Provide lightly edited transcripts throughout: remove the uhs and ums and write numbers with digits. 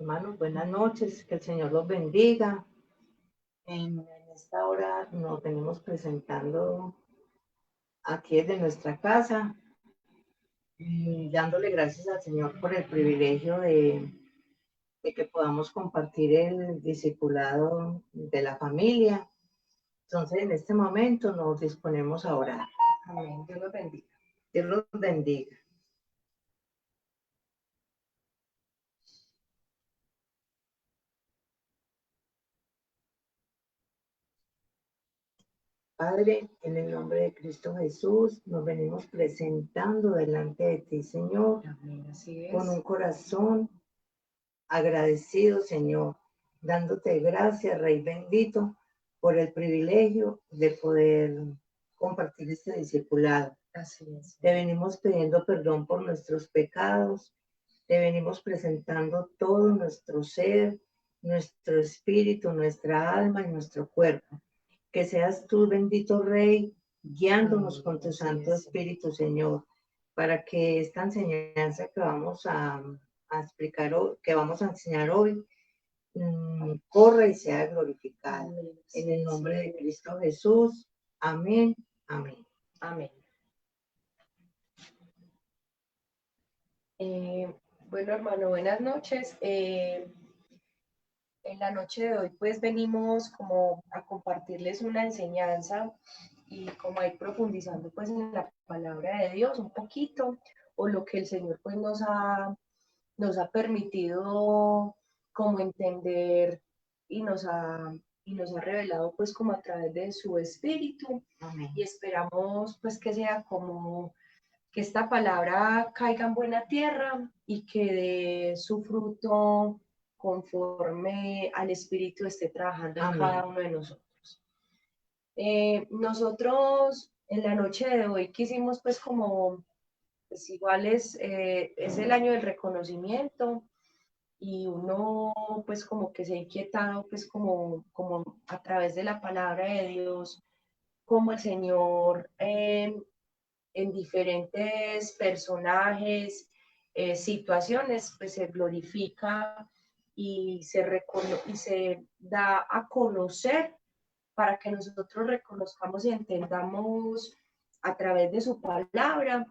Hermanos, buenas noches, que el Señor los bendiga. En esta hora nos venimos presentando aquí desde nuestra casa, dándole gracias al Señor por el privilegio de que podamos compartir el discipulado de la familia. Entonces, en este momento nos disponemos a orar. Amén. Dios los bendiga. Dios los bendiga. Padre, en el nombre de Cristo Jesús, nos venimos presentando delante de ti, Señor, Amén. Así es. con un corazón agradecido, Señor, dándote gracias, Rey bendito, por el privilegio de poder compartir este discipulado. Así es. Te venimos pidiendo perdón por nuestros pecados, te venimos presentando todo nuestro ser, nuestro espíritu, nuestra alma y nuestro cuerpo. Que seas tú, bendito Rey, guiándonos con tu Santo Espíritu, Señor, para que esta enseñanza que vamos a explicar hoy, que vamos a enseñar hoy, corra y sea glorificada. En el nombre de Cristo Jesús. Amén. Amén. Amén. Bueno, hermano, buenas noches. En la noche de hoy, pues venimos como a compartirles una enseñanza y como a ir profundizando pues en la palabra de Dios un poquito, o lo que el Señor pues nos ha permitido como entender y nos ha revelado pues como a través de su espíritu. Amén. Y esperamos pues que sea como que esta palabra caiga en buena tierra y que dé su fruto conforme al Espíritu esté trabajando en Amén. cada uno de nosotros. Nosotros en la noche de hoy quisimos pues como, pues igual es el año del reconocimiento y uno pues como que se ha inquietado pues como a través de la palabra de Dios, como el Señor en diferentes personajes, situaciones, pues se glorifica y y se da a conocer para que nosotros reconozcamos y entendamos a través de su palabra,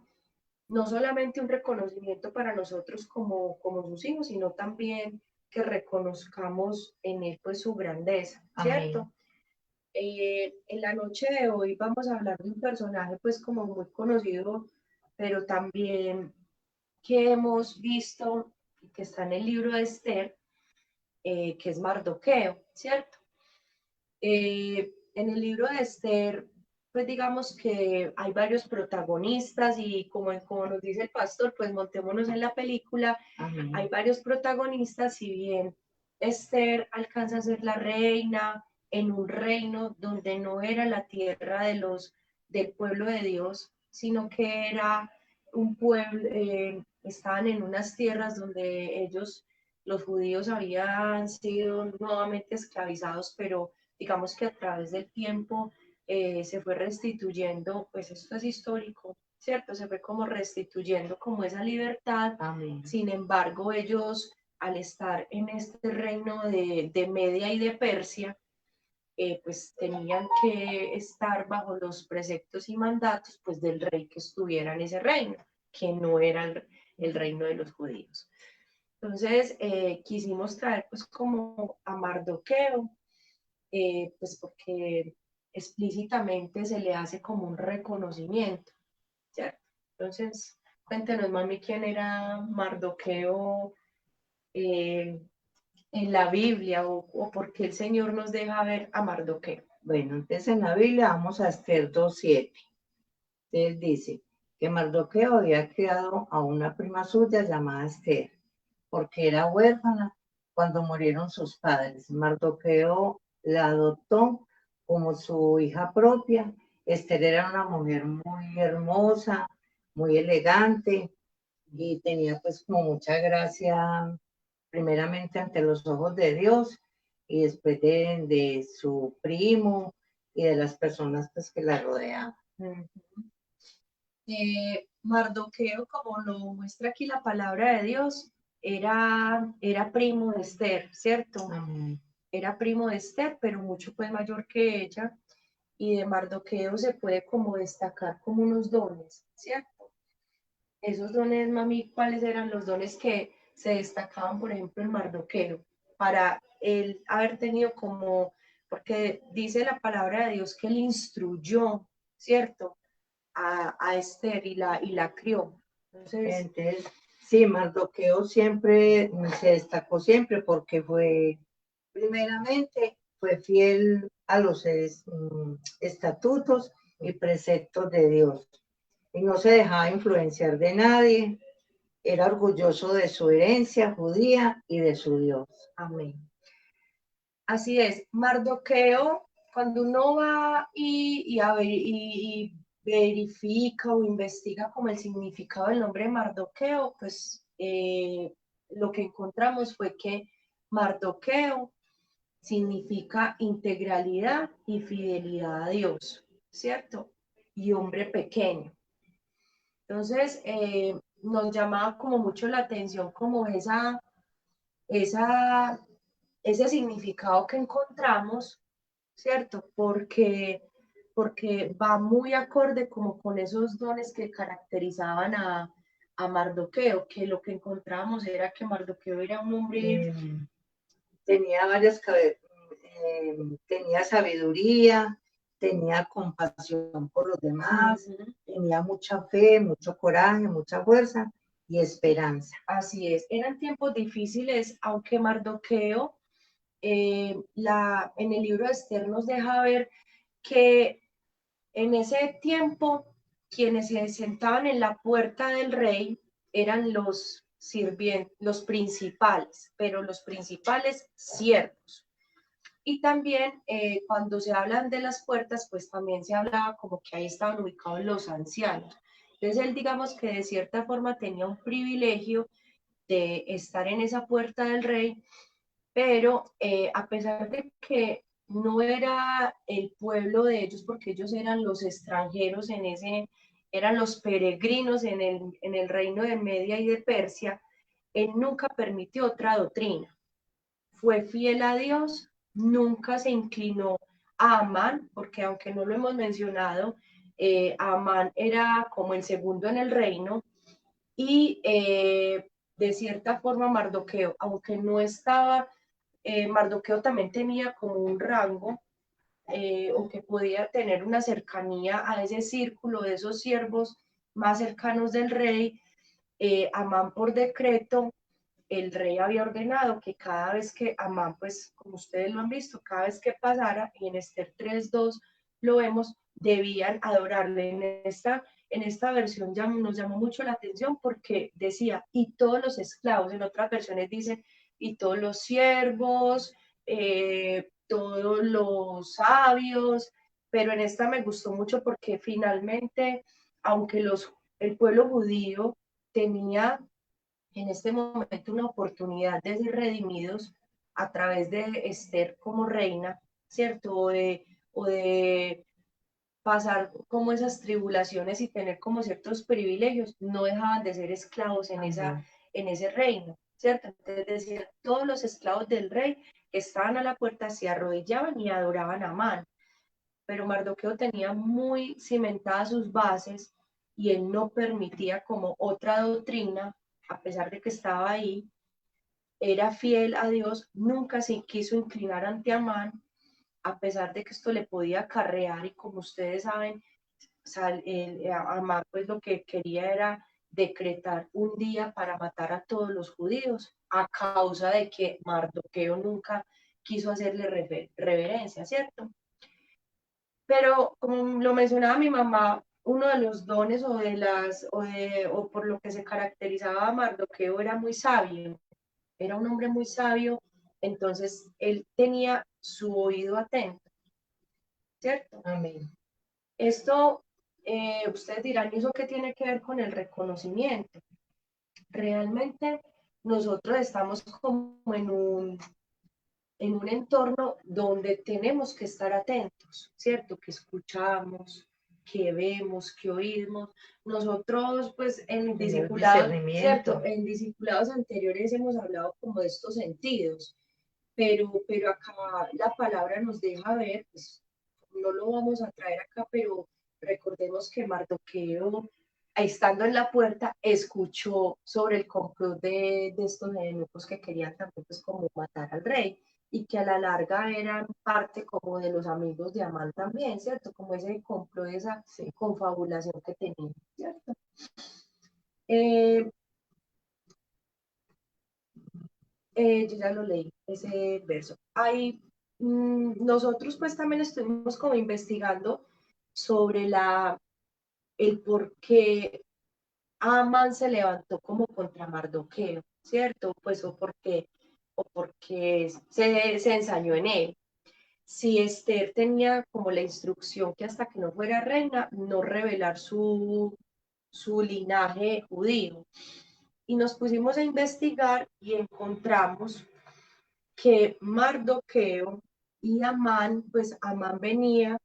no solamente un reconocimiento para nosotros como sus hijos, sino también que reconozcamos en él pues su grandeza, ¿cierto? Amén. En la noche de hoy vamos a hablar de un personaje pues como muy conocido, pero también que hemos visto y que está en el libro de Esther, que es Mardoqueo, ¿cierto? En el libro de Esther, pues digamos que hay varios protagonistas y como nos dice el pastor, pues montémonos en la película. Amén. Hay varios protagonistas, si bien Esther alcanza a ser la reina en un reino donde no era la tierra del pueblo de Dios, sino que era un pueblo, estaban en unas tierras donde ellos, los judíos, habían sido nuevamente esclavizados, pero digamos que a través del tiempo se fue restituyendo, pues esto es histórico, ¿cierto? Se fue como restituyendo como esa libertad. Amén. Sin embargo, ellos al estar en este reino de Media y de Persia, pues tenían que estar bajo los preceptos y mandatos pues del rey que estuviera en ese reino, que no era el reino de los judíos. Entonces, quisimos traer pues como a Mardoqueo, pues porque explícitamente se le hace como un reconocimiento, ¿cierto? Entonces, cuéntenos, mami, quién era Mardoqueo en la Biblia o por qué el Señor nos deja ver a Mardoqueo. Bueno, entonces en la Biblia vamos a Esther 2:7. Entonces dice que Mardoqueo había criado a una prima suya llamada Esther, porque era huérfana cuando murieron sus padres. Mardoqueo la adoptó como su hija propia. Esther era una mujer muy hermosa, muy elegante y tenía pues como mucha gracia, primeramente ante los ojos de Dios y después de su primo y de las personas pues que la rodeaban. Mardoqueo, como lo muestra aquí la palabra de Dios, era primo de Esther, ¿cierto? Amén. Era primo de Esther, pero mucho pues mayor que ella, y de Mardoqueo se puede como destacar como unos dones, ¿cierto? Esos dones, mami, ¿cuáles eran los dones que se destacaban, por ejemplo, en Mardoqueo? Para él haber tenido como, porque dice la palabra de Dios que él instruyó, ¿cierto? A Esther y la crió. Entonces, Entonces, sí, Mardoqueo siempre se destacó siempre porque fue, primeramente, fue fiel a los estatutos y preceptos de Dios y no se dejaba influenciar de nadie, era orgulloso de su herencia judía y de su Dios. amén. Así es, Mardoqueo, cuando uno va y verifica o investiga como el significado del nombre de Mardoqueo, pues lo que encontramos fue que Mardoqueo significa integralidad y fidelidad a Dios, ¿cierto? Y hombre pequeño. Entonces, nos llamaba como mucho la atención como esa, ese significado que encontramos, ¿cierto? Porque va muy acorde como con esos dones que caracterizaban a Mardoqueo, que lo que encontramos era que Mardoqueo era un hombre. Eh, tenía tenía sabiduría, tenía compasión por los demás, tenía mucha fe, mucho coraje, mucha fuerza y esperanza. Así es, eran tiempos difíciles, aunque Mardoqueo en el libro de Esther nos deja ver que en ese tiempo quienes se sentaban en la puerta del rey eran los sirvientes, los principales, pero los principales siervos. Y también cuando se hablan de las puertas, pues también se hablaba como que ahí estaban ubicados los ancianos. Entonces él digamos que de cierta forma tenía un privilegio de estar en esa puerta del rey, pero a pesar de que no era el pueblo de ellos, porque ellos eran los extranjeros eran los peregrinos en el reino de Media y de Persia, él nunca permitió otra doctrina. Fue fiel a Dios, nunca se inclinó a Amán, porque aunque no lo hemos mencionado, Amán era como el segundo en el reino, y de cierta forma Mardoqueo, aunque no estaba, Mardoqueo también tenía como un rango, o que podía tener una cercanía a ese círculo de esos siervos más cercanos del rey. Amán por decreto, el rey había ordenado que cada vez que Amán, pues como ustedes lo han visto, cada vez que pasara, y en Esther 3:2 lo vemos, debían adorarle. En esta versión nos llamó mucho la atención porque decía, y todos los esclavos, en otras versiones dicen, y todos los siervos, todos los sabios, pero en esta me gustó mucho porque finalmente, aunque el pueblo judío tenía en este momento una oportunidad de ser redimidos a través de Esther como reina, ¿cierto? O de pasar como esas tribulaciones y tener como ciertos privilegios, no dejaban de ser esclavos en ese reino, ¿cierto? Entonces decía, todos los esclavos del rey que estaban a la puerta se arrodillaban y adoraban a Amán, pero Mardoqueo tenía muy cimentadas sus bases y él no permitía como otra doctrina, a pesar de que estaba ahí, era fiel a Dios, nunca se quiso inclinar ante Amán, a pesar de que esto le podía acarrear y como ustedes saben, Amán pues lo que quería era decretar un día para matar a todos los judíos a causa de que Mardoqueo nunca quiso hacerle reverencia, ¿cierto? Pero como lo mencionaba mi mamá, uno de los dones o por lo que se caracterizaba a Mardoqueo era muy sabio, era un hombre muy sabio, entonces él tenía su oído atento, ¿cierto? Amén. Esto, ustedes dirán, ¿y eso qué tiene que ver con el reconocimiento? Realmente nosotros estamos como en un entorno donde tenemos que estar atentos, ¿cierto? Que escuchamos, qué vemos, qué oímos. Nosotros, pues, en Tener discipulados, ¿cierto? discernimiento. En discipulados anteriores hemos hablado como de estos sentidos, pero acá la palabra nos deja ver, pues, no lo vamos a traer acá, pero recordemos que Mardoqueo, estando en la puerta, escuchó sobre el complot de estos enemigos que querían también, pues, como matar al rey y que a la larga eran parte como de los amigos de Amán también, ¿cierto? Como ese complot, esa Sí. confabulación que tenían, ¿cierto? Eh, yo ya lo leí, ese verso. Hay, nosotros pues también estuvimos como investigando sobre el por qué Amán se levantó como contra Mardoqueo, ¿cierto? Pues o porque se ensañó en él. Si Esther tenía como la instrucción que hasta que no fuera reina, no revelar su linaje judío. Y nos pusimos a investigar y encontramos que Mardoqueo y Amán, pues Amán venía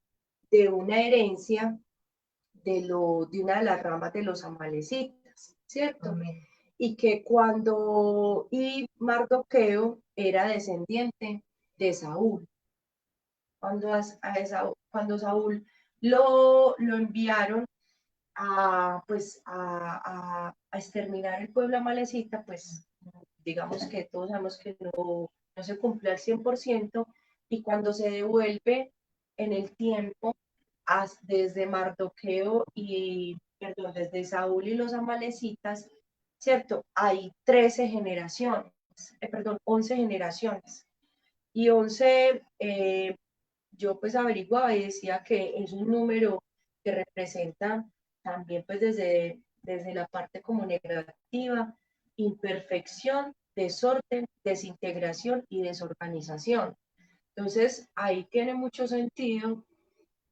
de una herencia de una de las ramas de los amalecitas, ¿cierto? Amén. Y y Mardoqueo era descendiente de Saúl. Cuando Saúl lo enviaron pues, a exterminar el pueblo amalecita, pues digamos que todos sabemos que no se cumple al 100%, y cuando se devuelve en el tiempo, desde Mardoqueo perdón, desde Saúl y los amalecitas, ¿cierto? Hay 13 generaciones, perdón, 11 generaciones. Y 11, yo pues averiguaba y decía que es un número que representa también pues desde la parte como negativa, imperfección, desorden, desintegración y desorganización. Entonces, ahí tiene mucho sentido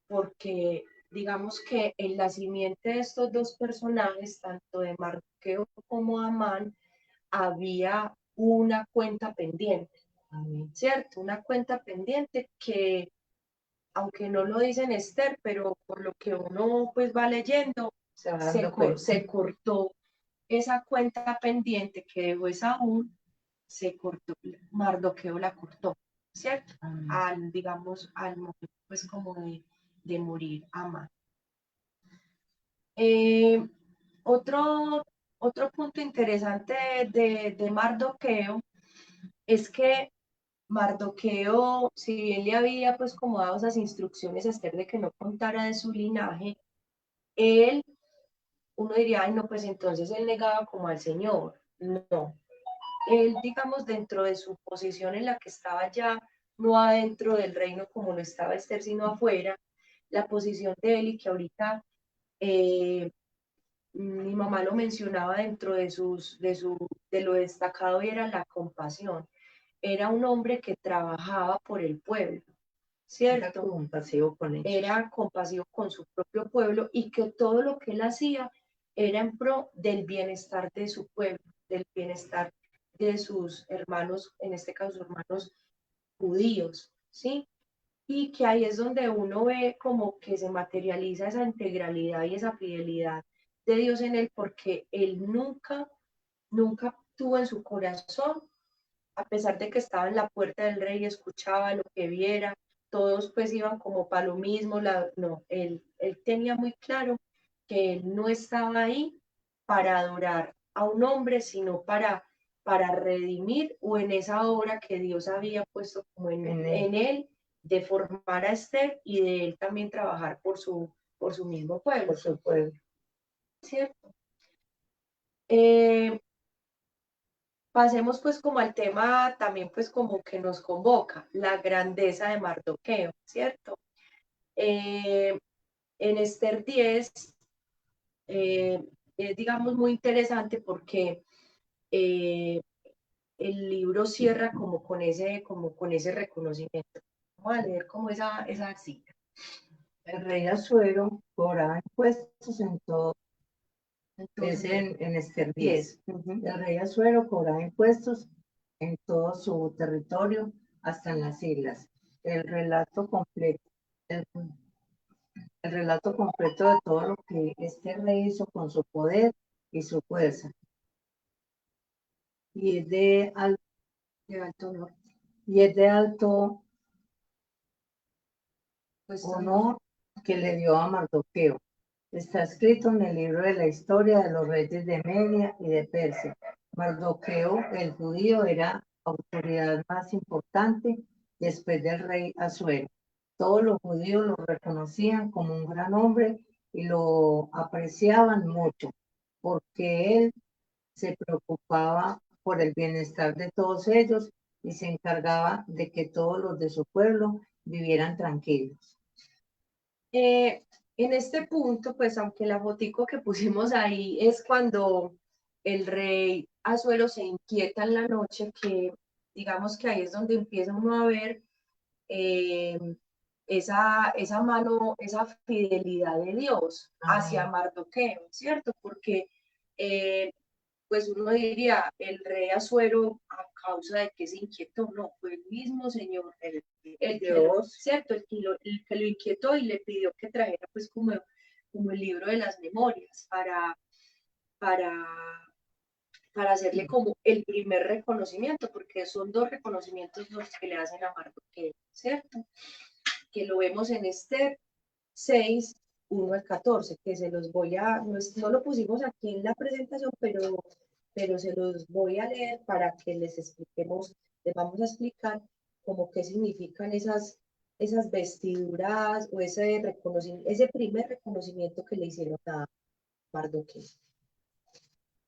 porque digamos que el nacimiento de estos dos personajes, tanto de Mardoqueo como Amán, había una cuenta pendiente, ¿cierto? Una cuenta pendiente que, aunque no lo dice en Esther, pero por lo que uno pues va leyendo, Se va dando cuenta. se cortó esa cuenta pendiente que dejó Esaú, se cortó, Mardoqueo la cortó, ¿cierto? Digamos, al momento pues como de morir Amán. Eh, otro, otro punto interesante de Mardoqueo es que Mardoqueo, si bien le había pues como dado esas instrucciones a Esther de que no contara de su linaje, él, uno diría, ay no, pues entonces él negaba como al Señor. No, él, digamos, dentro de su posición en la que estaba ya, no adentro del reino como lo estaba Esther, sino afuera, la posición de él y que ahorita eh, mi mamá lo mencionaba dentro de lo destacado y era la compasión. Era un hombre que trabajaba por el pueblo, Era ¿cierto? compasivo con ellos. Era compasivo con su propio pueblo y que todo lo que él hacía era en pro del bienestar de su pueblo, del bienestar de sus hermanos, en este caso hermanos judíos, ¿sí? Y que ahí es donde uno ve como que se materializa esa integralidad y esa fidelidad de Dios en él, porque él nunca tuvo en su corazón, a pesar de que estaba en la puerta del rey y escuchaba lo que viera, todos pues iban como para lo mismo, no, él tenía muy claro que él no estaba ahí para adorar a un hombre, sino para redimir o en esa obra que Dios había puesto como en él, de formar a Esther y de él también trabajar por su mismo pueblo. Por su pueblo. ¿Cierto? Pasemos pues como al tema también pues como que nos convoca, la grandeza de Mardoqueo, ¿cierto? Eh, en Esther 10 es digamos muy interesante porque eh, el libro cierra como con ese reconocimiento. Vamos a leer como esa cita. El rey Asuero cobraba impuestos en todo, es Entonces, en Esther 10. 10. El rey Asuero cobraba impuestos en todo su territorio, hasta en las islas. El relato completo. el relato completo de todo lo que este rey hizo con su poder y su fuerza. Y es de alto honor. Y es de alto Pues, honor que le dio a Mardoqueo. Está escrito en el libro de la historia de los reyes de Media y de Persia. Mardoqueo, el judío, era autoridad más importante después del rey Asuero. Todos los judíos lo reconocían como un gran hombre y lo apreciaban mucho, porque él se preocupaba por el bienestar de todos ellos y se encargaba de que todos los de su pueblo vivieran tranquilos. En este punto, pues aunque la fotico que pusimos ahí es cuando el rey Asuero se inquieta en la noche, que digamos que ahí es donde empieza uno a ver eh, esa mano, esa fidelidad de Dios hacia Mardoqueo, ¿cierto? Porque pues uno diría, el rey Asuero, a causa de que se inquietó, no, fue el mismo Señor, el Dios, ¿cierto? El que lo inquietó y le pidió que trajera pues como el libro de las memorias para, para hacerle como el primer reconocimiento, porque son dos reconocimientos los que le hacen a Mardoqueo, ¿cierto? Que lo vemos en Esther 6, 1 al 14, que se los voy a, no lo pusimos aquí en la presentación, pero se los voy a leer para que les expliquemos, les vamos a explicar como qué significan esas vestiduras o ese primer reconocimiento que le hicieron a Mardoqueo.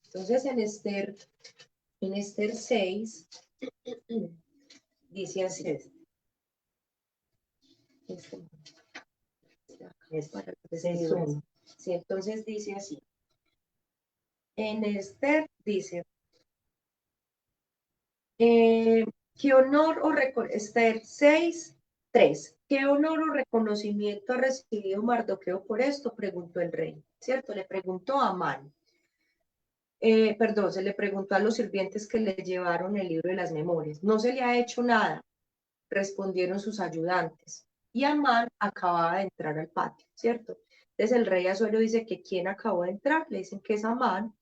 Entonces en Esther 6 dice así. Sí, entonces dice así. En Esther dice, ¿qué honor o Esther 6, 3. ¿Qué honor o reconocimiento ha recibido Mardoqueo por esto? Preguntó el rey, ¿cierto? Le preguntó a Amán. Perdón, se le preguntó a los sirvientes que le llevaron el libro de las memorias. No se le ha hecho nada, respondieron sus ayudantes. Y Amán acababa de entrar al patio, ¿cierto? Entonces el rey Asuero dice que ¿quién acabó de entrar? Le dicen que es Amán.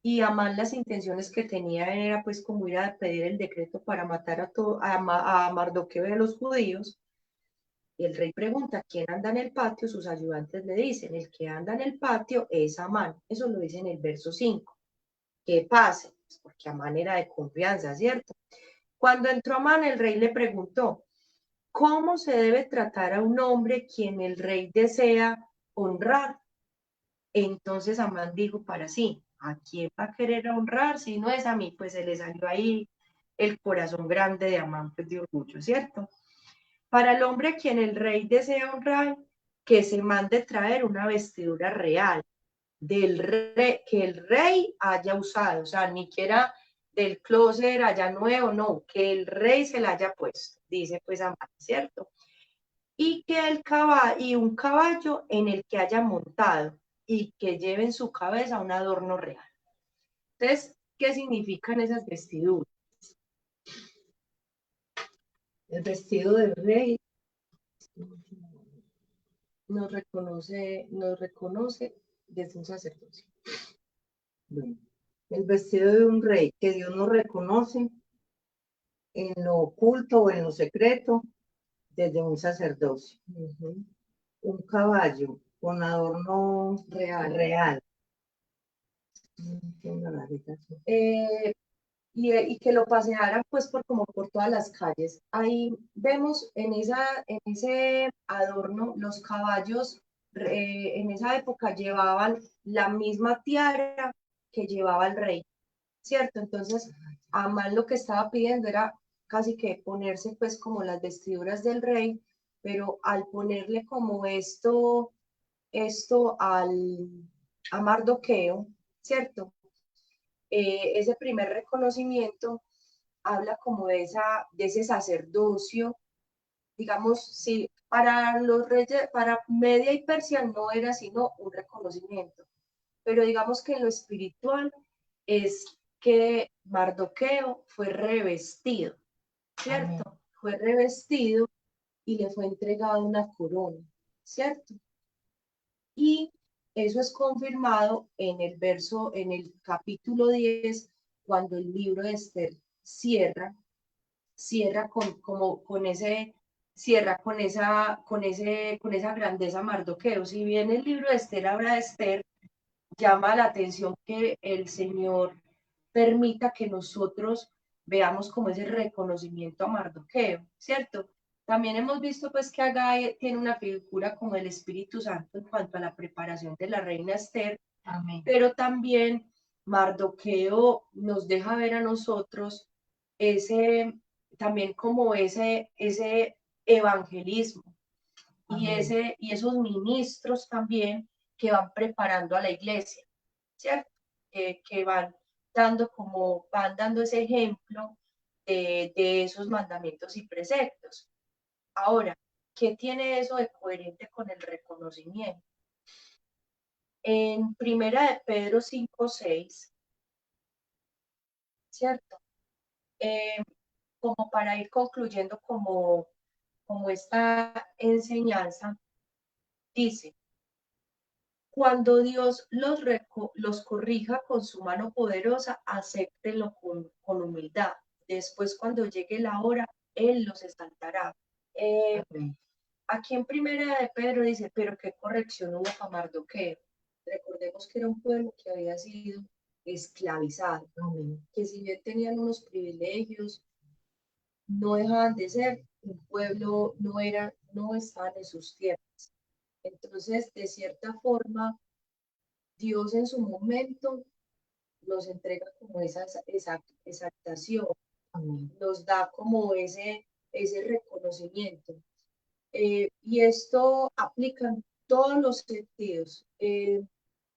Y Amán las intenciones que tenía era pues como ir a pedir el decreto para matar a Mardoqueo y a los judíos. Y el rey pregunta, ¿quién anda en el patio? Sus ayudantes le dicen, el que anda en el patio es Amán. Eso lo dice en el verso 5. Que pase, pues porque Amán era de confianza, ¿cierto? Cuando entró Amán, el rey le preguntó, ¿cómo se debe tratar a un hombre quien el rey desea honrar? Entonces Amán dijo para sí, ¿a quién va a querer honrar si no es a mí? Pues se le salió ahí el corazón grande de Amán, pues de orgullo, ¿cierto? Para el hombre a quien el rey desea honrar, que se mande traer una vestidura real del rey, que el rey haya usado, o sea, ni que era del closet allá nuevo, no, que el rey se la haya puesto, dice pues Amán, ¿cierto? Y que y un caballo en el que haya montado y que lleve en su cabeza un adorno real. Entonces, ¿qué significan esas vestiduras? El vestido del rey Nos reconoce desde un sacerdocio. Bueno, el vestido de un rey que Dios no reconoce en lo oculto o en lo secreto desde un sacerdocio. Un caballo con adorno real. Y que lo pasearan pues como por todas las calles. Ahí vemos en ese adorno los caballos en esa época llevaban la misma tiara que llevaba el rey, ¿cierto? Entonces, Amán lo que estaba pidiendo era casi que ponerse pues como las vestiduras del rey, pero al ponerle como esto a Mardoqueo, ¿cierto? Ese primer reconocimiento habla como de ese sacerdocio, digamos, si para los reyes, para Media y Persia no era sino un reconocimiento, pero digamos que en lo espiritual es que Mardoqueo fue revestido, ¿cierto? Amén. Fue revestido y le fue entregada una corona, ¿cierto? Y eso es confirmado en el verso, en el capítulo 10, cuando el libro de Esther cierra con ese, cierra con esa grandeza Mardoqueo. Si bien el libro de Esther habla de Esther, llama la atención que el Señor permita que nosotros veamos como ese reconocimiento a Mardoqueo, ¿cierto? También hemos visto pues que Agai tiene una figura como el Espíritu Santo en cuanto a la preparación de la reina Esther. Amén. Pero también Mardoqueo nos deja ver a nosotros ese, también como ese evangelismo y esos ministros también que van preparando a la iglesia, ¿cierto? Que van dando ese ejemplo de esos mandamientos y preceptos. Ahora, ¿qué tiene eso de coherente con el reconocimiento? En Primera de Pedro 5:6, ¿cierto? Eh, como para ir concluyendo como esta enseñanza, dice, cuando Dios los corrija con su mano poderosa, acéptenlo con humildad. Después, cuando llegue la hora, Él los exaltará. Aquí en Primera de Pedro dice, pero qué corrección hubo para Mardoqueo. Recordemos que era un pueblo que había sido esclavizado, que si bien tenían unos privilegios, no dejaban de ser un pueblo, no estaban en sus tierras. Entonces, de cierta forma, Dios en su momento nos entrega como esa exaltación, nos da como ese reconocimiento. Y esto aplica en todos los sentidos.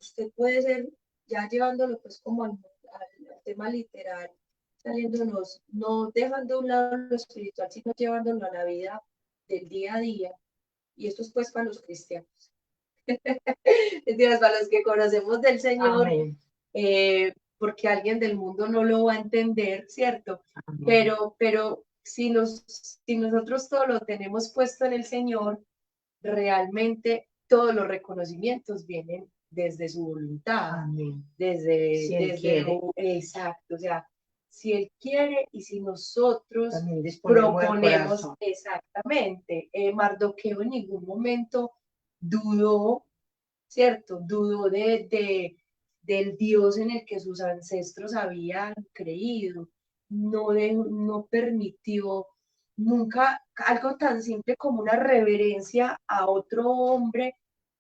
Usted puede ser, ya llevándolo pues como al tema literal, saliéndonos, no dejando a un lado lo espiritual, sino llevándolo a la vida del día a día. Y esto es pues para los cristianos. Dios, para los que conocemos del Señor, porque alguien del mundo no lo va a entender, ¿cierto? Pero si nosotros todo lo tenemos puesto en el Señor, realmente todos los reconocimientos vienen desde su voluntad, exacto, o sea, si Él quiere y si nosotros proponemos, exactamente, Mardoqueo en ningún momento dudó, ¿cierto? Dudó del Dios en el que sus ancestros habían creído, no permitió nunca algo tan simple como una reverencia a otro hombre.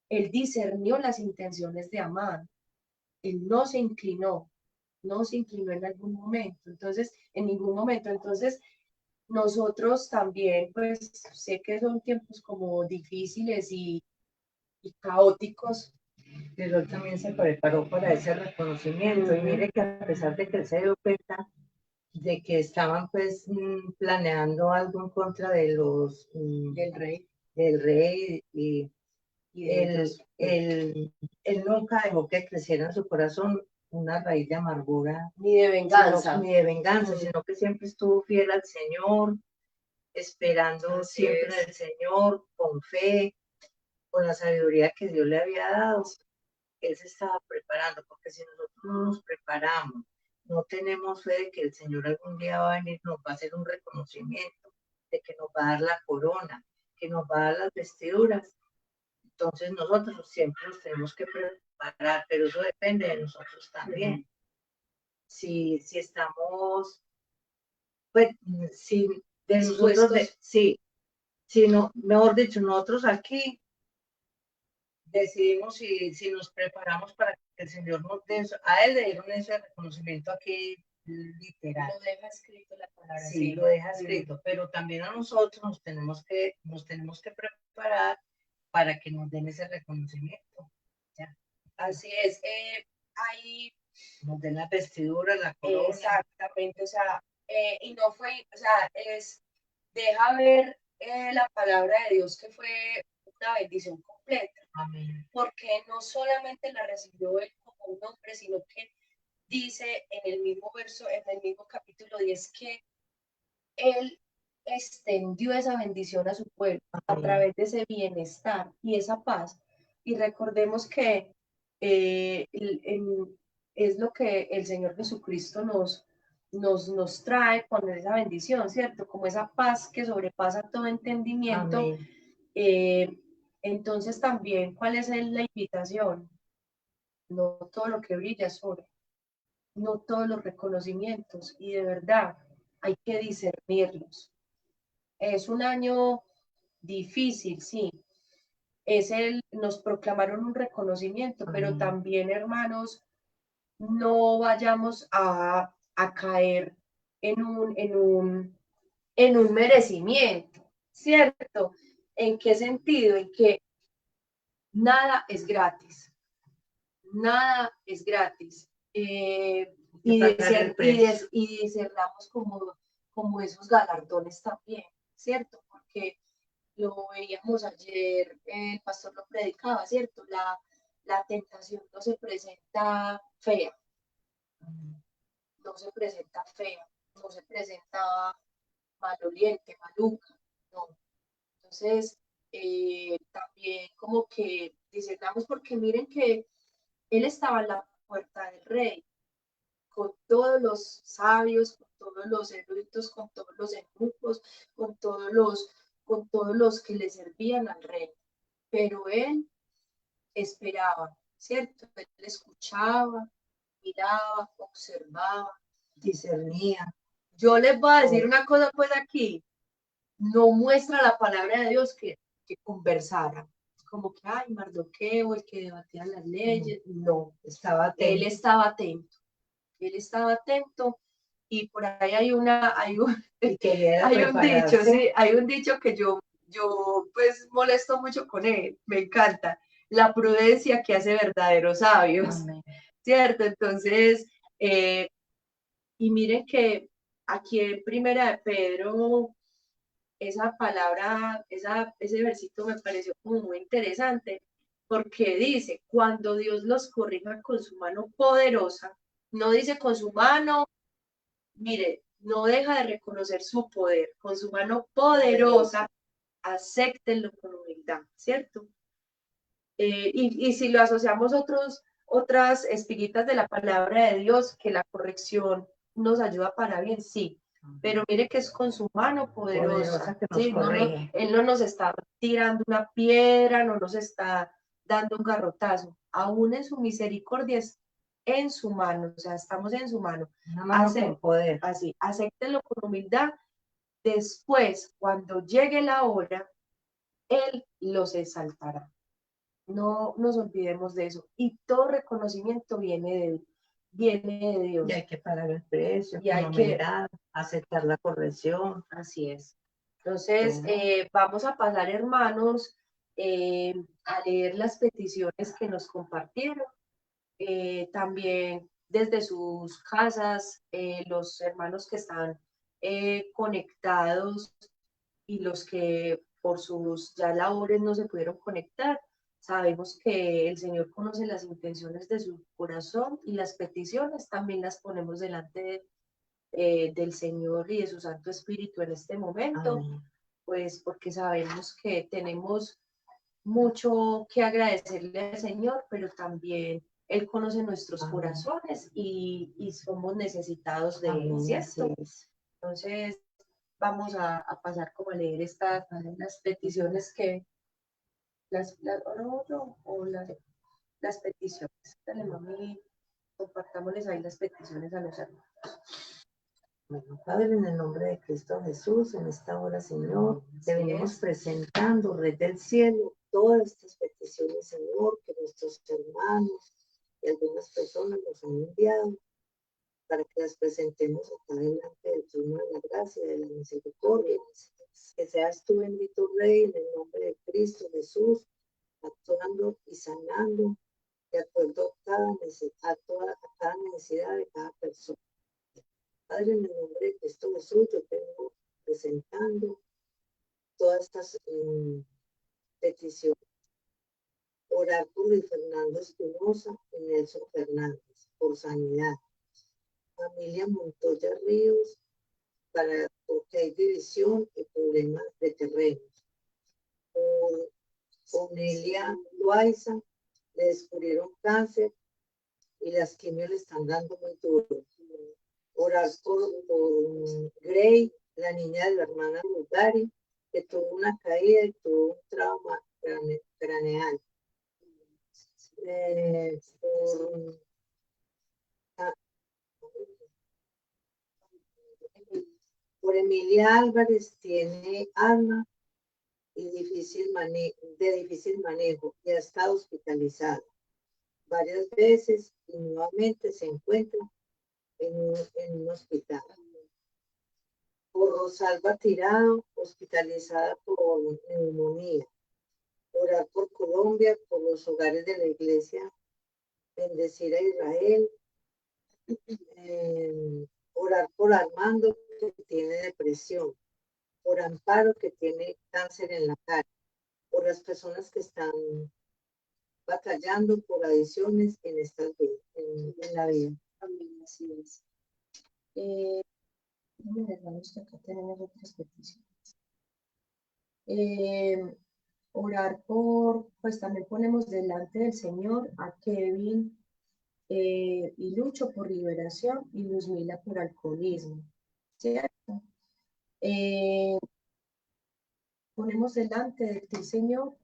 Él discernió las intenciones de Amán, él no se inclinó en algún momento, entonces, en ningún momento, entonces, nosotros también, pues, sé que son tiempos como difíciles y caóticos, pero él también se preparó para ese reconocimiento. Y mire que a pesar de que él se dio cuenta de que estaban pues planeando algo en contra de los del rey y él nunca dejó que creciera en su corazón una raíz de amargura ni de venganza, sino que siempre estuvo fiel al Señor, esperando siempre del Señor, con fe, con la sabiduría que Dios le había dado. Él se estaba preparando, porque si nosotros no nos preparamos, no tenemos fe de que el Señor algún día va a venir, nos va a hacer un reconocimiento, de que nos va a dar la corona, que nos va a dar las vestiduras. Entonces nosotros siempre nos tenemos que preparar, pero eso depende de nosotros también. Si estamos, pues, si de nosotros, si no, mejor dicho, nosotros aquí decidimos si nos preparamos para que el Señor nos dé eso. A él le dieron ese reconocimiento aquí literal. Lo deja escrito la palabra. Sí, lo deja escrito, pero también a nosotros nos tenemos que preparar para que nos den ese reconocimiento. ¿Ya? Así es. Ahí nos den la vestidura, la corona. Exactamente, o sea, y no fue, o sea, deja ver la palabra de Dios que fue una bendición completa. Amén. Porque no solamente la recibió él como un hombre, sino que dice en el mismo verso, en el mismo capítulo 10, que él extendió esa bendición a su pueblo a Amén. través de ese bienestar y esa paz. Y recordemos que es lo que el Señor Jesucristo nos trae con esa bendición, ¿cierto? Como esa paz que sobrepasa todo entendimiento. Amén. Entonces también, ¿cuál es la invitación? No todo lo que brilla es oro, no todos los reconocimientos, y de verdad hay que discernirlos. Es un año difícil, sí. Nos proclamaron un reconocimiento, pero Amén. también, hermanos, no vayamos a caer en un merecimiento, ¿cierto? ¿En qué sentido? En que nada es gratis, nada es gratis. Y discernamos como esos galardones también, ¿cierto? Porque lo veíamos ayer, el pastor lo predicaba, ¿cierto? La tentación no se presenta fea, no se presenta fea, no se presenta maloliente, maluca, no. Entonces, también como que discernamos, porque miren que él estaba en la puerta del rey, con todos los sabios, con todos los eruditos, con todos los eunucos, con todos los que le servían al rey. Pero él esperaba, ¿cierto? Él escuchaba, miraba, observaba, Discernía. yo les voy a decir una cosa pues aquí, no muestra la palabra de Dios que conversara. Como que, ay, Mardoqueo, el que debatía las leyes, no, Estaba él atento. estaba atento, él estaba atento, y por ahí Y quería hay un dicho, prepararse. sí, hay un dicho que yo pues molesto mucho con él, me encanta, la prudencia que hace verdaderos sabios, Amén. ¿cierto? Entonces, y miren que aquí en Primera de Pedro, esa palabra, ese versito me pareció como muy interesante, porque dice, cuando Dios los corrija con su mano poderosa, no dice con su mano, mire, no deja de reconocer su poder, con su mano poderosa, acéptenlo con humildad, ¿cierto? Y si lo asociamos otras espiguitas de la palabra de Dios, que la corrección nos ayuda para bien, sí, pero mire que es con su mano poderosa, Que nos ¿sí? corrige. Él no nos está tirando una piedra, no nos está dando un garrotazo, aún en su misericordia es en su mano, o sea, estamos en su mano. Una mano con poder. Así, acéptenlo con humildad, después, cuando llegue la hora, Él los exaltará. No nos olvidemos de eso. Y todo reconocimiento viene de Y Dios. hay que pagar el precio, Y con hay que, humildad, aceptar la corrección. así es. Entonces, vamos a pasar, hermanos, a leer las peticiones que nos compartieron. También desde sus casas, los hermanos que están conectados y los que por sus ya labores no se pudieron conectar. Sabemos que el Señor conoce las intenciones de su corazón, y las peticiones también las ponemos delante del Señor y de su Santo Espíritu en este momento. Amén. Pues porque sabemos que tenemos mucho que agradecerle al Señor, pero también Él conoce nuestros Amén. Corazones y somos necesitados de Él, ¿cierto? Entonces, vamos a pasar como a leer las peticiones que, las peticiones. Dale, mami, compartámosles ahí las peticiones a los hermanos. Bueno, Padre, en el nombre de Cristo Jesús, en esta hora, Señor, te venimos presentando, Rey del Cielo, todas estas peticiones, Señor, que nuestros hermanos y algunas personas nos han enviado, para que las presentemos acá delante del trono de la gracia, de la misericordia. Que seas tú, bendito Rey, en el nombre de Cristo Jesús, actuando y sanando de acuerdo a cada necesidad de cada persona. Padre, en el nombre de Cristo Jesús, yo te vengo presentando todas estas peticiones. Orar por Luis Fernando Espinosa y Nelson Fernández, por sanidad. Familia Montoya Ríos, para porque hay división y problemas de terrenos. Por Onelia Loaiza le descubrieron cáncer y las quimios le están dando muy duro. Orar por Gray, la niña de la hermana Bulgari, que tuvo una caída y tuvo un trauma craneal. Por Emilia Álvarez, tiene asma y de difícil manejo y ha estado hospitalizada varias veces y nuevamente se encuentra en un hospital. Por Rosalba Tirado, hospitalizada por neumonía. Orar por Colombia, por los hogares de la iglesia, bendecir a Israel. Orar por Armando, que tiene depresión. Por Amparo, que tiene cáncer en la cara. Por las personas que están batallando por adicciones en la vida. Amén, así es. Hermanos, que acá tenemos otras peticiones. Orar por, pues también ponemos delante del Señor a Kevin y Lucho por liberación y Luzmila por alcoholismo, ¿cierto? Ponemos delante de ti, Señor,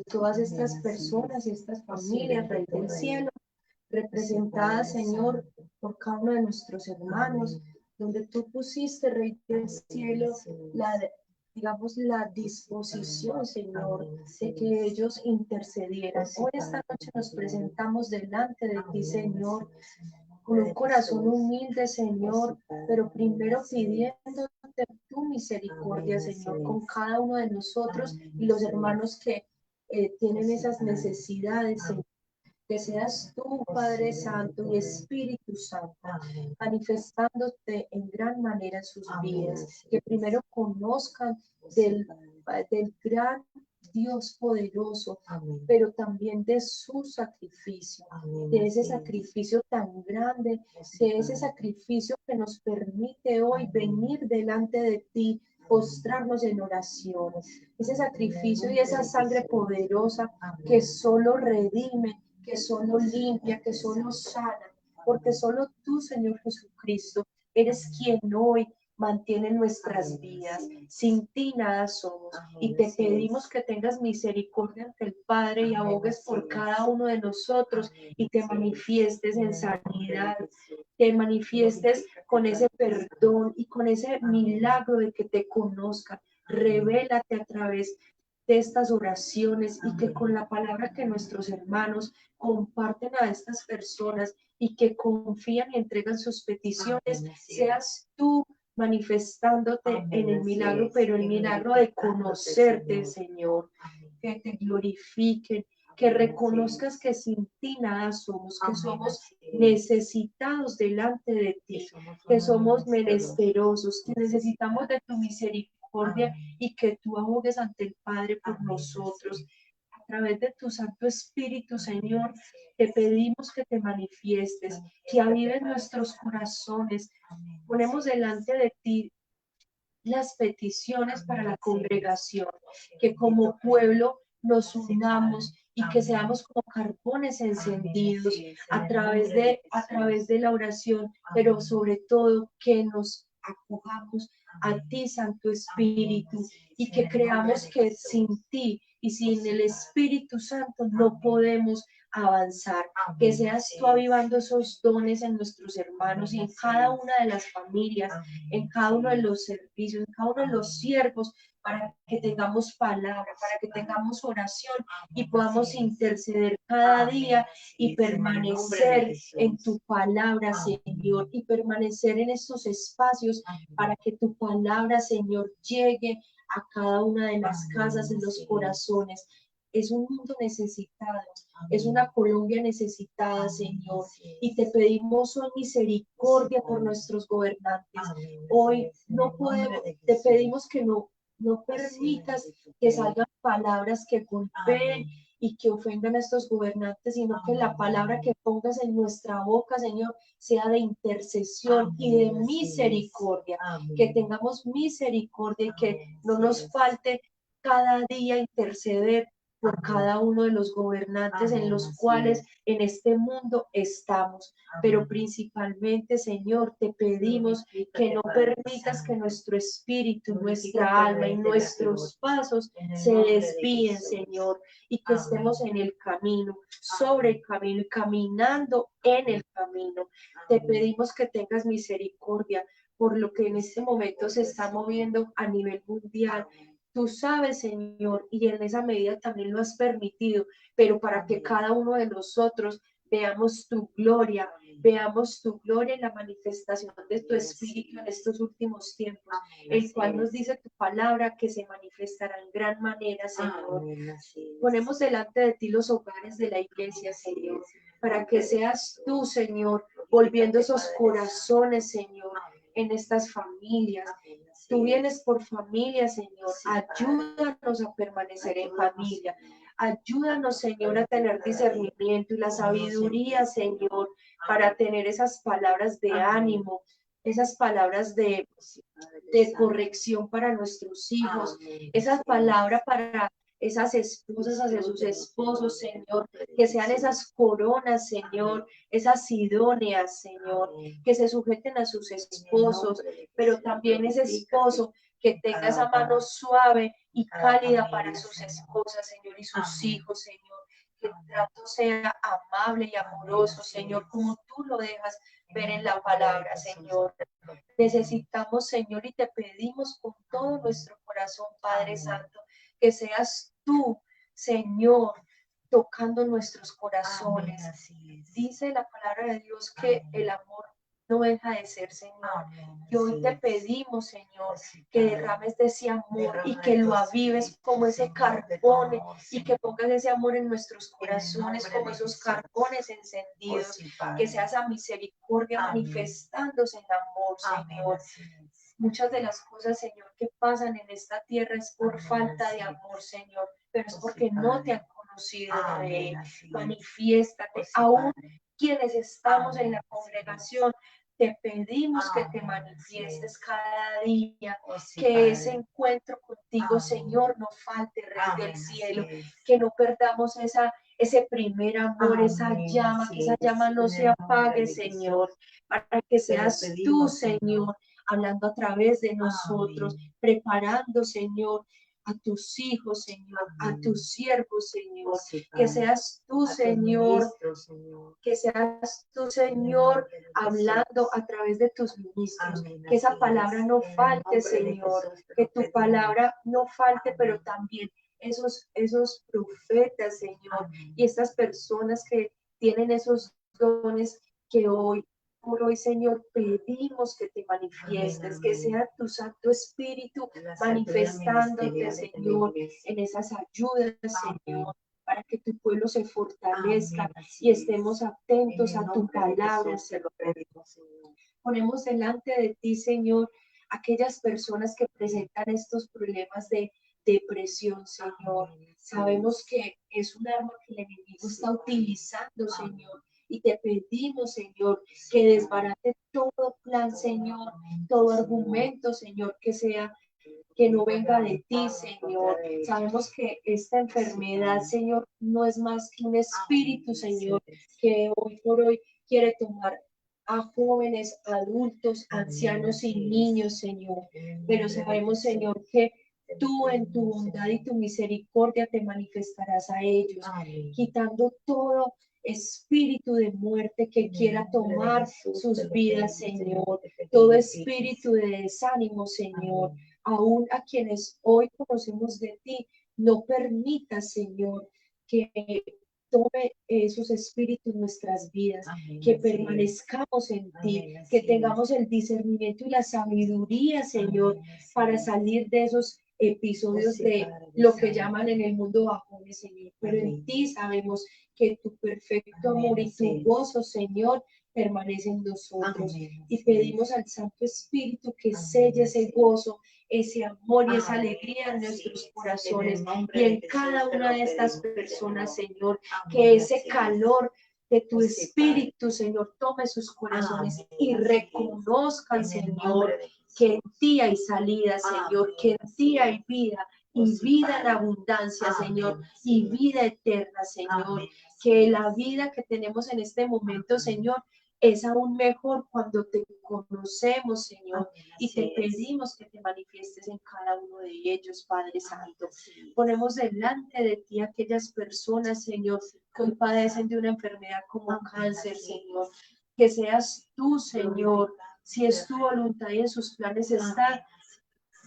todas estas personas y estas familias, Rey del cielo, representadas, Señor, por cada uno de nuestros hermanos, donde tú pusiste, Rey del cielo, digamos, la disposición, Señor, de que ellos intercedieran. Hoy esta noche nos presentamos delante de ti, Señor, con un corazón humilde, Señor, pero primero pidiéndote tu misericordia, Señor, con cada uno de nosotros y los hermanos que tienen esas necesidades, Señor. Que seas tú, Padre Santo y Espíritu Santo, manifestándote en gran manera en sus vidas, que primero conozcan del gran Dios poderoso, pero también de su sacrificio, de ese sacrificio tan grande, de ese sacrificio que nos permite hoy venir delante de ti, postrarnos en oración, ese sacrificio y esa sangre poderosa que solo redime, que solo limpia, que solo sana, porque solo tú, Señor Jesucristo, eres quien hoy mantiene nuestras vidas. Sin ti nada somos. Y te pedimos que tengas misericordia ante el Padre y abogues por cada uno de nosotros y te manifiestes en sanidad, te manifiestes con ese perdón y con ese milagro de que te conozcan. Revélate a través de estas oraciones y que con la palabra que nuestros hermanos comparten a estas personas y que confían y entregan sus peticiones, seas tú manifestándote en el milagro, pero el milagro de conocerte, Señor, que te glorifiquen, que reconozcas que sin ti nada somos, que somos necesitados delante de ti, que somos menesterosos, que necesitamos de tu misericordia y que tú abogues ante el Padre por nosotros. A través de tu Santo Espíritu, Señor, te pedimos que te manifiestes, que aviven nuestros corazones. Ponemos delante de ti las peticiones para la congregación, que como pueblo nos unamos y que seamos como carbones encendidos a través de la oración, pero sobre todo que nos acojamos a ti, Santo Espíritu, y que creamos que sin ti y sin el Espíritu Santo no podemos avanzar, que seas tú avivando esos dones en nuestros hermanos y en cada una de las familias, en cada uno de los servicios, en cada uno de los siervos, para que tengamos palabra, para que tengamos oración y podamos interceder cada día y permanecer en tu palabra, Señor, y permanecer en estos espacios para que tu palabra, Señor, llegue a cada una de las casas, en los corazones. Es un mundo necesitado, es una Colombia necesitada, Señor, y te pedimos hoy misericordia por nuestros gobernantes. Hoy no podemos, te pedimos que no permitas que salgan palabras que golpeen y que ofendan a estos gobernantes, sino que la palabra que pongas en nuestra boca, Señor, sea de intercesión y de misericordia, que tengamos misericordia y que no nos falte cada día interceder por cada uno de los gobernantes en los cuales en este mundo estamos. Pero principalmente, Señor, te pedimos que no permitas que nuestro espíritu, nuestra alma y nuestros pasos se desvíen, Señor, y que estemos en el camino, sobre el camino y caminando en el camino. Te pedimos que tengas misericordia por lo que en este momento se está moviendo a nivel mundial. Tú sabes, Señor, y en esa medida también lo has permitido, pero para que cada uno de nosotros veamos tu gloria, en la manifestación de tu Espíritu en estos últimos tiempos, el cual nos dice tu palabra que se manifestará en gran manera, Señor. Ponemos delante de ti los hogares de la iglesia, Señor, para que seas tú, Señor, volviendo esos corazones, Señor, en estas familias. Tú vienes por familia, Señor. Ayúdanos a permanecer en familia. Ayúdanos, Señor, a tener discernimiento y la sabiduría, Señor, para tener esas palabras de ánimo, esas palabras de corrección para nuestros hijos, esas palabras para esas esposas hacia sus esposos, Señor, que sean esas coronas, Señor, esas idóneas, Señor, que se sujeten a sus esposos, pero también ese esposo que tenga esa mano suave y cálida para sus esposas, Señor, y sus hijos, Señor. Que el trato sea amable y amoroso, Señor, como tú lo dejas ver en la palabra, Señor. Necesitamos, Señor, y te pedimos con todo nuestro corazón, Padre Santo, que seas tú, Señor, tocando nuestros corazones. Dice la palabra de Dios que el amor no deja de ser, Señor. Y hoy te pedimos, Señor, que derrames de ese amor y que lo avives como ese carbón y que pongas ese amor en nuestros corazones como esos carbones encendidos, que sea esa misericordia manifestándose en amor, Señor. Muchas de las cosas, Señor, que pasan en esta tierra es por falta de amor, Señor, pero es porque no te han conocido, Rey. Manifiéstate, aún quienes estamos en la congregación, te pedimos que te manifiestes cada día, que ese encuentro contigo, Señor, no falte, Rey del cielo, que no perdamos ese primer amor, esa llama, que esa llama no se apague, Señor, para que seas tú, Señor, hablando a través de nosotros, preparando, Señor, a tus hijos, Señor, a tus siervos, Señor, que seas tú, Señor, que seas tú, Señor, hablando a través de tus ministros, que esa palabra no falte, Señor, que tu palabra no falte, pero también esos profetas, Señor, y estas personas que tienen esos dones que hoy por hoy, Señor, pedimos que te manifiestes, que sea tu Santo Espíritu manifestándote, Señor, en esas ayudas, Señor, para que tu pueblo se fortalezca y estemos atentos a tu palabra, Señor. Ponemos delante de ti, Señor, aquellas personas que presentan estos problemas de depresión, Señor. Sabemos que es un arma que el enemigo está utilizando, Señor. Y te pedimos, Señor, que desbarate todo plan, Señor, todo argumento, Señor, que no venga de ti, Señor. Sabemos que esta enfermedad, Señor, no es más que un espíritu, Señor, que hoy por hoy quiere tomar a jóvenes, adultos, ancianos y niños, Señor. Pero sabemos, Señor, que tú en tu bondad y tu misericordia te manifestarás a ellos, quitando todo espíritu de muerte que quiera tomar sus vidas, Señor. Todo espíritu de desánimo, Señor. Aún a quienes hoy conocemos de ti, no permita, Señor, que tome esos espíritus en nuestras vidas, que permanezcamos en ti, que tengamos el discernimiento y la sabiduría, Señor, para salir de esos episodios de lo que llaman en el mundo bajones, Señor. Pero en ti sabemos que tu perfecto amor y tu gozo, Señor, permanece en nosotros. Amén. Y pedimos al Santo Espíritu que selle ese gozo, ese amor y esa alegría en nuestros corazones y en cada una de estas personas, Señor, que ese calor de tu Espíritu, Señor, tome sus corazones y reconozcan, Señor, que en ti hay salida, Señor, que en ti hay vida y vida en abundancia, Señor, y vida eterna, Señor, que la vida que tenemos en este momento, Señor, es aún mejor cuando te conocemos, Señor, y te pedimos que te manifiestes en cada uno de ellos, Padre Santo. Ponemos delante de ti aquellas personas, Señor, que hoy padecen de una enfermedad como cáncer, Señor. Que seas tú, Señor, si es tu voluntad y en sus planes está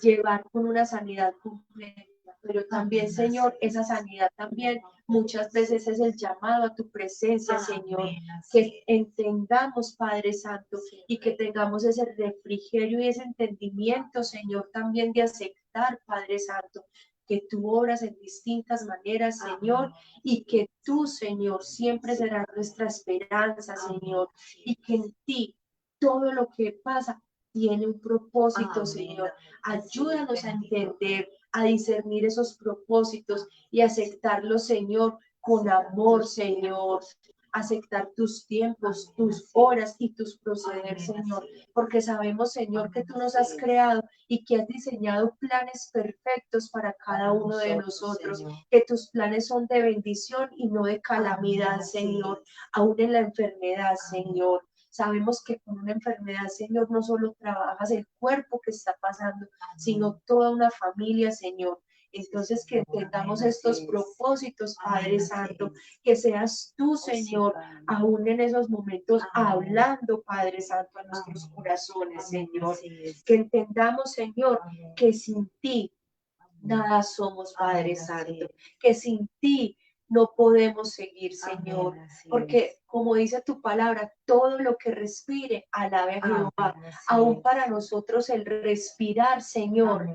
llevar con una sanidad completa. Pero también, Señor, esa sanidad también muchas veces es el llamado a tu presencia, Señor, que entendamos, Padre Santo, y que tengamos ese refrigerio y ese entendimiento, Señor, también de aceptar, Padre Santo, que tú obras en distintas maneras, Señor, y que tú, Señor, siempre serás nuestra esperanza, Señor, y que en ti todo lo que pasa tiene un propósito, Señor. Ayúdanos a entender, a discernir esos propósitos y aceptarlos, Señor, con amor, Señor. Aceptar tus tiempos, tus horas y tus proceder, Señor, porque sabemos, Señor, que tú nos has creado y que has diseñado planes perfectos para cada uno de nosotros, que tus planes son de bendición y no de calamidad, Señor, aún en la enfermedad, Señor. Sabemos que con una enfermedad, Señor, no solo trabajas el cuerpo que está pasando, sino toda una familia, Señor. Entonces, que entendamos estos propósitos, Padre Santo, que seas tú, Señor, aún en esos momentos, hablando, Padre Santo, a nuestros corazones, Señor. Que entendamos, Señor, que sin ti nada somos, Padre Santo, que sin ti no podemos seguir, Señor, porque como dice tu palabra, todo lo que respire, alabe a Jehová. Aún para nosotros el respirar, Señor,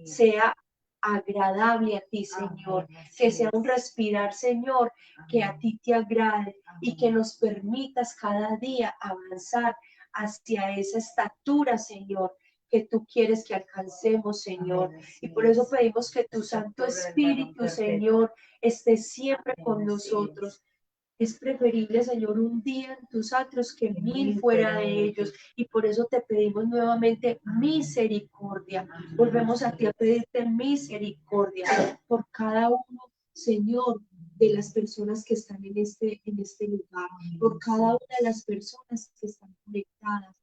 sea agradable a ti, Señor, que sea un respirar, Señor, que a ti te agrade y que nos permitas cada día avanzar hacia esa estatura, Señor, que tú quieres que alcancemos, Señor. Y por eso pedimos que tu Santo Espíritu, Señor, esté siempre con nosotros. Es preferible, Señor, un día en tus atrios que 1000 fuera de ellos. Y por eso te pedimos nuevamente misericordia. Volvemos a ti a pedirte misericordia por cada uno, Señor, de las personas que están en este lugar, por cada una de las personas que están conectadas,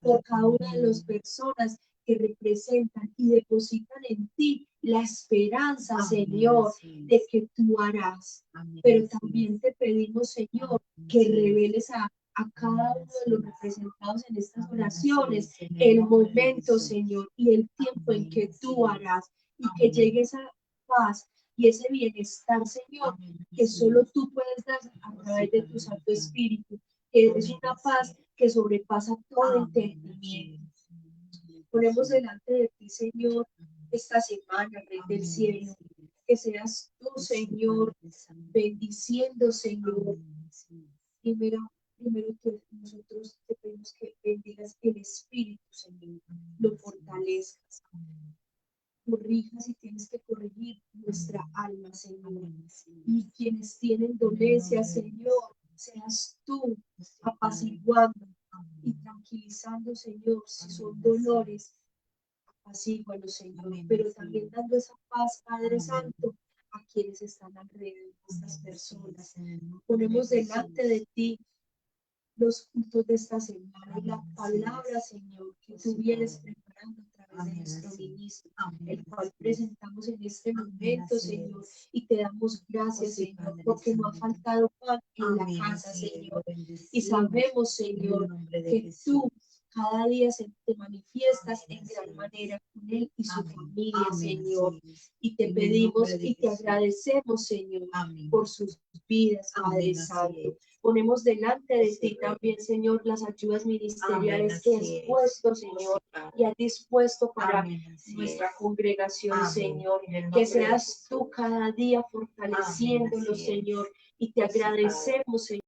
por cada una de las personas que representan y depositan en ti la esperanza, Señor, de que tú harás. Pero también te pedimos, Señor, que reveles a cada uno de los representados en estas oraciones el momento, Señor, y el tiempo en que tú harás y que llegue esa paz y ese bienestar, Señor, que solo tú puedes dar a través de tu Santo Espíritu, que es una paz que sobrepasa todo entendimiento. Ponemos delante de ti, Señor, esta semana, Rey del cielo, que seas tú, Señor, bendiciendo, Señor. Primero que nosotros te pedimos que bendigas el Espíritu, Señor, lo fortalezcas, corrijas y tienes que corregir nuestra alma, Señor. Y quienes tienen dolencias, Señor, seas tú apaciguando y tranquilizando, Señor, si son dolores, apacígualo, Señor, pero también dando esa paz, Padre Santo, a quienes están alrededor de estas personas. Ponemos delante de ti los cultos de esta semana y la palabra, Señor, que tú vienes preparando a través de nuestro ministro, el cual presentamos en este momento, Señor, y te damos gracias, Señor, porque no ha faltado pan en la casa, Señor, y sabemos, Señor, que tú cada día te manifiestas en gran manera con él y su familia, Señor, y te pedimos y te agradecemos, Señor, por sus vidas, Padre Santo. Ponemos delante de ti también, Señor, las ayudas ministeriales que has puesto, Señor, y has dispuesto para nuestra congregación, Señor. Que seas tú cada día fortaleciéndolo, Señor, y te agradecemos, Señor.